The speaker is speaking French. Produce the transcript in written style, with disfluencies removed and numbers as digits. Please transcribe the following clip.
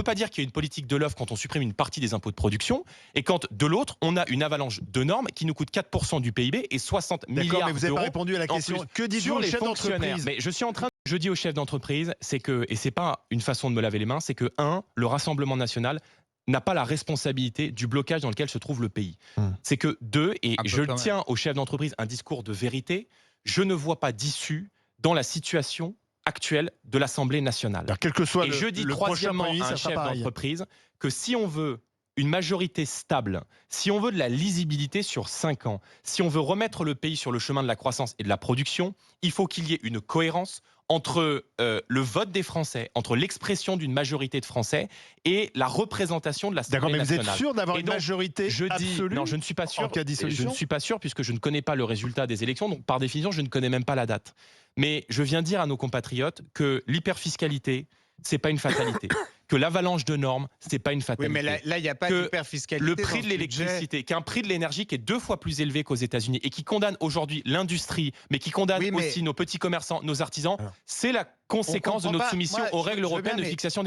pas dire qu'il y a une politique de l'offre quand on supprime une partie des impôts de production et quand, de l'autre, on a une avalanche de normes qui nous coûte 4% du PIB et 60 milliards d'euros. Mais vous n'avez pas répondu à la question. Que dites-vous aux chefs d'entreprise? Mais je dis aux chefs d'entreprise, c'est que, et c'est pas une façon de me laver les mains, c'est que, le Rassemblement national n'a pas la responsabilité du blocage dans lequel se trouve le pays. C'est que, et je tiens aux chefs d'entreprise un discours de vérité, je ne vois pas d'issue dans la situation actuelle de l'Assemblée nationale. Alors, quel que soit je dis troisièmement à un chef d'entreprise que si on veut une majorité stable, si on veut de la lisibilité sur 5 ans, si on veut remettre le pays sur le chemin de la croissance et de la production, il faut qu'il y ait une cohérence entre le vote des Français, entre l'expression d'une majorité de Français et la représentation de l'Assemblée nationale. D'accord, mais vous êtes sûr d'avoir une majorité absolue? Non, je ne suis pas sûr. En cas de dissolution? Je ne suis pas sûr puisque je ne connais pas le résultat des élections, donc par définition, je ne connais même pas la date. Mais je viens dire à nos compatriotes que l'hyperfiscalité, c'est pas une fatalité. Que l'avalanche de normes, c'est pas une fatalité. Oui, mais là, il n'y a pas d'hyperfiscalité. Le prix de l'électricité, qu'un prix de l'énergie qui est 2 fois plus élevé qu'aux États-Unis et qui condamne aujourd'hui l'industrie, mais qui condamne aussi nos petits commerçants, nos artisans, c'est la conséquence de notre soumission aux règles européennes de fixation des